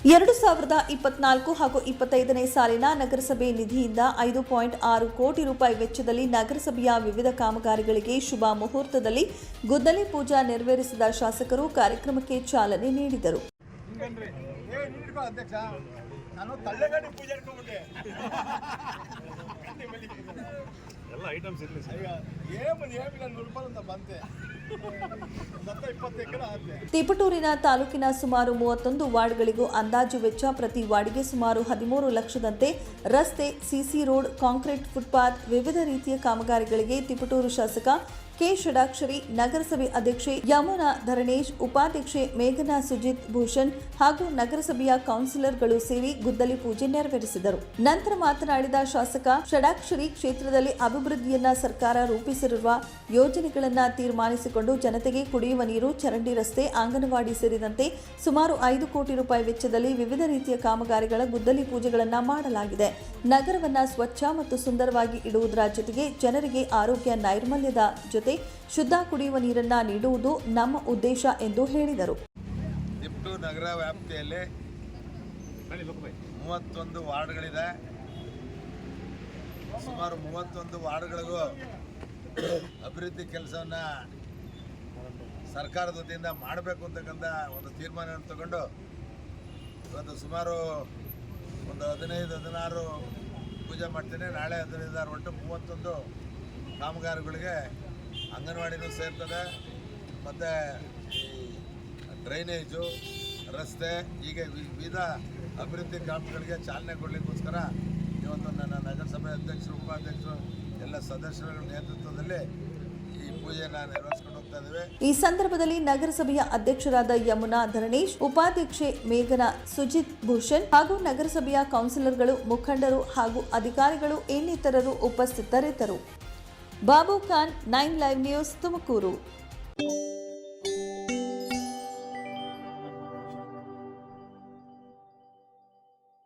2024 ಹಾಗೂ 25ನೇ ಸಾಲಿನ ನಗರಸಭೆ ನಿಧಿಯಿಂದ 5.6 ಕೋಟಿ ರೂಪಾಯಿ ವೆಚ್ಚದಲ್ಲಿ ನಗರಸಭೆಯ ವಿವಿಧ ಕಾಮಗಾರಿಗಳಿಗೆ ಶುಭ ಮುಹೂರ್ತದಲ್ಲಿ ಗುದ್ದಲಿ ಪೂಜಾ ನೆರವೇರಿಸಿದ ಶಾಸಕರು ಕಾರ್ಯಕ್ರಮಕ್ಕೆ ಚಾಲನೆ ನೀಡಿದರು. ತಿಪಟೂರಿನ ತಾಲೂಕಿನ ಸುಮಾರು 31 ವಾರ್ಡ್ಗಳಿಗೂ ಅಂದಾಜು ವೆಚ್ಚ ಪ್ರತಿ ವಾರ್ಡ್ಗೆ ಸುಮಾರು 13 ಲಕ್ಷದಂತೆ ರಸ್ತೆ, ಸಿಸಿ ರೋಡ್, ಕಾಂಕ್ರೀಟ್ ಫುಟ್ಪಾತ್, ವಿವಿಧ ರೀತಿಯ ಕಾಮಗಾರಿಗಳಿಗೆ ತಿಪಟೂರು ಶಾಸಕ ಕೆ. ಷಡಾಕ್ಷರಿ, ನಗರಸಭೆ ಅಧ್ಯಕ್ಷೆ ಯಮುನಾ ಧರಣೇಶ್, ಉಪಾಧ್ಯಕ್ಷೆ ಮೇಘನಾ ಸುಜಿತ್ ಭೂಷಣ್ ಹಾಗೂ ನಗರಸಭೆಯ ಕೌನ್ಸಿಲರ್ಗಳು ಸೇರಿ ಗುದ್ದಲಿ ಪೂಜೆ ನೆರವೇರಿಸಿದರು. ನಂತರ ಮಾತನಾಡಿದ ಶಾಸಕ ಷಡಾಕ್ಷರಿ, ಕ್ಷೇತ್ರದಲ್ಲಿ ಅಭಿವೃದ್ಧಿಯನ್ನ ಸರ್ಕಾರ ರೂಪಿಸಿರುವ ಯೋಜನೆಗಳನ್ನು ತೀರ್ಮಾನಿಸಿಕೊಂಡು ಜನತೆಗೆ ಕುಡಿಯುವ ನೀರು, ಚರಂಡಿ ರಸ್ತೆ, ಅಂಗನವಾಡಿ ಸೇರಿದಂತೆ ಸುಮಾರು 5 ಕೋಟಿ ರೂಪಾಯಿ ವೆಚ್ಚದಲ್ಲಿ ವಿವಿಧ ರೀತಿಯ ಕಾಮಗಾರಿಗಳ ಗುದ್ದಲಿ ಪೂಜೆಗಳನ್ನು ಮಾಡಲಾಗಿದೆ. ನಗರವನ್ನ ಸ್ವಚ್ಛ ಮತ್ತು ಸುಂದರವಾಗಿ ಇಡುವುದರ ಜೊತೆಗೆ ಜನರಿಗೆ ಆರೋಗ್ಯ ನೈರ್ಮಲ್ಯದ ಜೊತೆ ಶುದ್ಧ ಕುಡಿಯುವ ನೀರನ್ನ ನೀಡುವುದು ನಮ್ಮ ಉದ್ದೇಶ ಎಂದು ಹೇಳಿದರು. ತಿಪಟೂರು ನಗರ ವ್ಯಾಪ್ತಿಯಲ್ಲಿ 31 ವಾರ್ಡ್ಗಳಿದೆ. ಸುಮಾರು 31 ವಾರ್ಡ್ಗಳಿಗೂ ಅಭಿವೃದ್ಧಿ ಕೆಲಸವನ್ನ ಸರ್ಕಾರದ ವತಿಯಿಂದ ಮಾಡಬೇಕು ಅಂತಕ್ಕಂಥ ಒಂದು ತೀರ್ಮಾನವನ್ನು ತಗೊಂಡು ಇವತ್ತು ಸುಮಾರು ಒಂದು 15-16 ಪೂಜೆ ಮಾಡ್ತೇನೆ. ನಾಳೆ 15 ಒಟ್ಟು 31 ಕಾಮಗಾರಿಗಳಿಗೆ ಅಂಗನವಾಡಿನೂ ಸೇರ್ತದೆ, ಮತ್ತು ಈ ಡ್ರೈನೇಜು, ರಸ್ತೆ, ಹೀಗೆ ವಿವಿಧ ಅಭಿವೃದ್ಧಿ ಕಾಮಗಳಿಗೆ ಚಾಲನೆ ಕೊಡಲಿಕ್ಕೋಸ್ಕರ ಇವತ್ತು ನನ್ನ ನಗರಸಭೆ ಅಧ್ಯಕ್ಷರು, ಉಪಾಧ್ಯಕ್ಷರು ಎಲ್ಲ ಸದಸ್ಯರುಗಳ ನೇತೃತ್ವದಲ್ಲಿ ಈ ಪೂಜೆಯನ್ನು ನೆರವೇರಿಸಿಕೊಂಡು ಹೋಗ್ತಾ ಇದ್ದೇವೆ. ಈ ಸಂದರ್ಭದಲ್ಲಿ ನಗರಸಭೆಯ ಅಧ್ಯಕ್ಷರಾದ ಯಮುನಾ ಧರಣೇಶ್, ಉಪಾಧ್ಯಕ್ಷೆ ಮೇಘನಾ ಸುಜಿತ್ ಭೂಷಣ್ ಹಾಗೂ ನಗರಸಭೆಯ ಕೌನ್ಸಿಲರ್ಗಳು, ಮುಖಂಡರು ಹಾಗೂ ಅಧಿಕಾರಿಗಳು ಇನ್ನಿತರರು ಉಪಸ್ಥಿತರಿದ್ದರು. Babu Khan, 9 live news, Tumakuru.